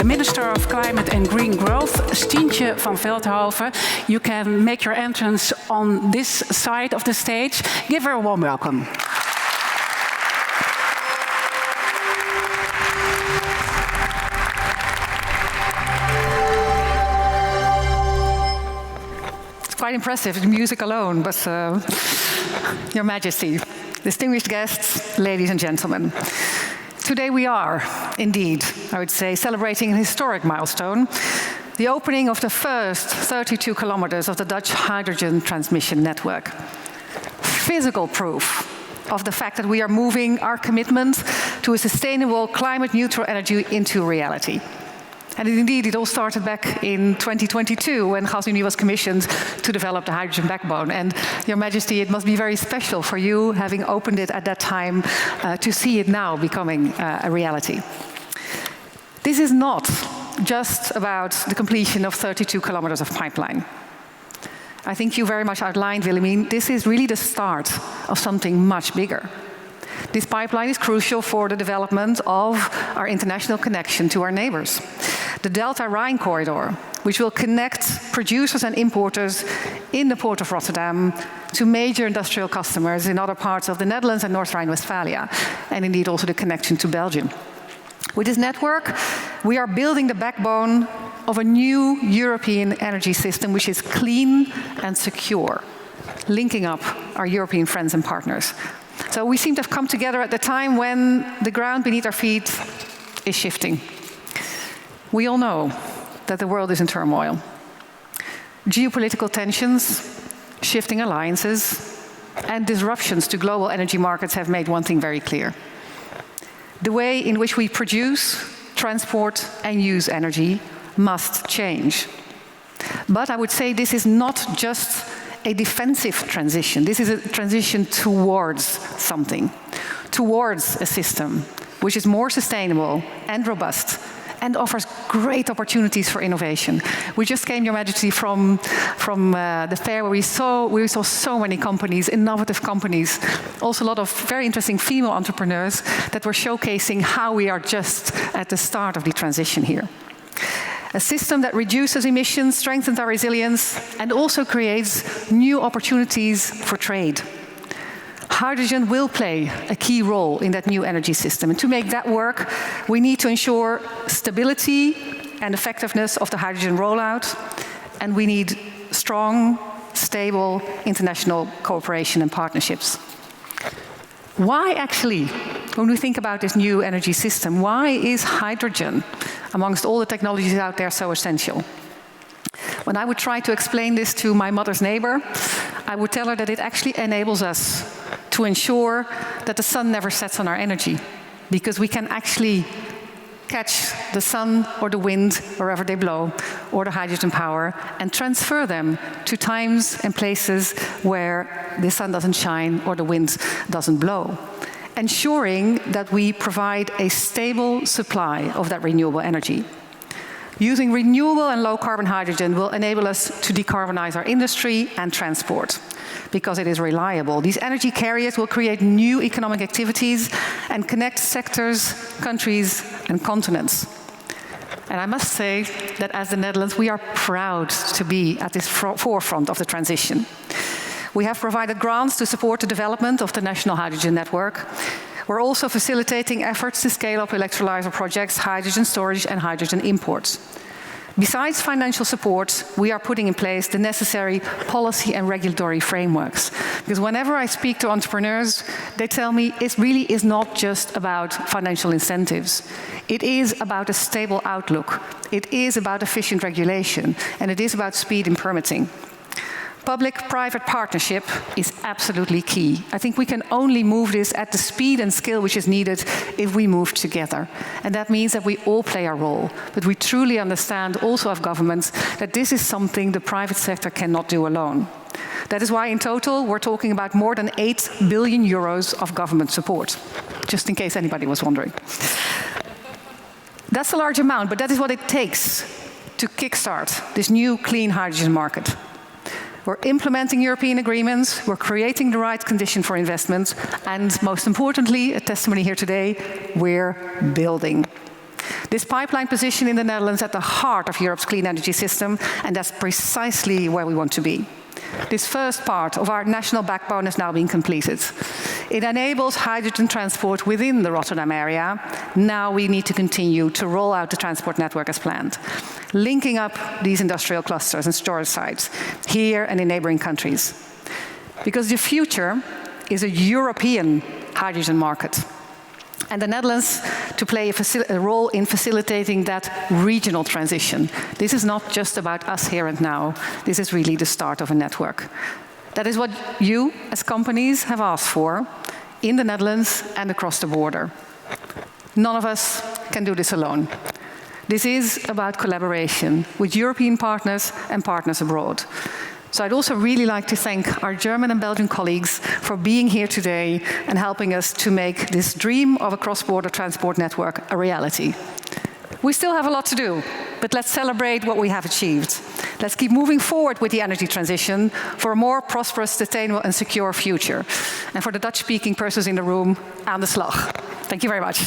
Minister of Climate and Green Growth, Stientje van Veldhoven. You can make your entrance on this side of the stage. Give her a warm welcome. It's quite impressive, the music alone, but Your Majesty, distinguished guests, ladies and gentlemen. Today we are, indeed, I would say, celebrating an historic milestone, the opening of the first 32 kilometers of the Dutch hydrogen transmission network. Physical proof of the fact that we are moving our commitment to a sustainable, climate-neutral energy into reality. And indeed, it all started back in 2022 when GasUnie was commissioned to develop the hydrogen backbone. And Your Majesty, it must be very special for you, having opened it at that time, to see it now becoming a reality. This is not just about the completion of 32 kilometers of pipeline. I think you very much outlined, Willemien, this is really the start of something much bigger. This pipeline is crucial for the development of our international connection to our neighbors. The Delta-Rhine corridor, which will connect producers and importers in the port of Rotterdam to major industrial customers in other parts of the Netherlands and North Rhine-Westphalia, and indeed also the connection to Belgium. With this network, we are building the backbone of a new European energy system which is clean and secure, linking up our European friends and partners. So we seem to have come together at the time when the ground beneath our feet is shifting. We all know that the world is in turmoil. Geopolitical tensions, shifting alliances, and disruptions to global energy markets have made one thing very clear. The way in which we produce, transport, and use energy must change. But I would say this is not just a defensive transition. This is a transition towards something, towards a system which is more sustainable and robust and offers great opportunities for innovation. We just came, Your Majesty, from the fair where we saw so many companies, innovative companies, also a lot of very interesting female entrepreneurs that were showcasing how we are just at the start of the transition here. A system that reduces emissions, strengthens our resilience, and also creates new opportunities for trade. Hydrogen will play a key role in that new energy system. And to make that work, we need to ensure stability and effectiveness of the hydrogen rollout, and we need strong, stable international cooperation and partnerships. Why actually, when we think about this new energy system, why is hydrogen, amongst all the technologies out there, so essential? When I would try to explain this to my mother's neighbor, I would tell her that it actually enables us to ensure that the sun never sets on our energy, because we can actually catch the sun or the wind wherever they blow, or the hydrogen power, and transfer them to times and places where the sun doesn't shine or the wind doesn't blow, ensuring that we provide a stable supply of that renewable energy. Using renewable and low-carbon hydrogen will enable us to decarbonize our industry and transport, because it is reliable. These energy carriers will create new economic activities and connect sectors, countries, and continents. And I must say that as the Netherlands, we are proud to be at this forefront of the transition. We have provided grants to support the development of the national hydrogen network. We're also facilitating efforts to scale up electrolyzer projects, hydrogen storage, and hydrogen imports. Besides financial support, we are putting in place the necessary policy and regulatory frameworks. Because whenever I speak to entrepreneurs, they tell me it really is not just about financial incentives. It is about a stable outlook. It is about efficient regulation. And it is about speed in permitting. Public-private partnership is absolutely key. I think we can only move this at the speed and scale which is needed if we move together. And that means that we all play our role. But we truly understand also of governments that this is something the private sector cannot do alone. That is why in total we're talking about more than 8 billion euros of government support, just in case anybody was wondering. That's a large amount, but that is what it takes to kickstart this new clean hydrogen market. We're implementing European agreements, we're creating the right condition for investment, and most importantly, a testimony here today, we're building. This pipeline position in the Netherlands at the heart of Europe's clean energy system, and that's precisely where we want to be. This first part of our national backbone is now being completed. It enables hydrogen transport within the Rotterdam area. Now we need to continue to roll out the transport network as planned, linking up these industrial clusters and storage sites here and in neighboring countries. Because the future is a European hydrogen market, and the Netherlands to play a role in facilitating that regional transition. This is not just about us here and now. This is really the start of a network. That is what you, as companies, have asked for in the Netherlands and across the border. None of us can do this alone. This is about collaboration with European partners and partners abroad. So I'd also really like to thank our German and Belgian colleagues for being here today and helping us to make this dream of a cross-border transport network a reality. We still have a lot to do, but let's celebrate what we have achieved. Let's keep moving forward with the energy transition for a more prosperous, sustainable and secure future. And for the Dutch-speaking persons in the room, aan de slag. Thank you very much.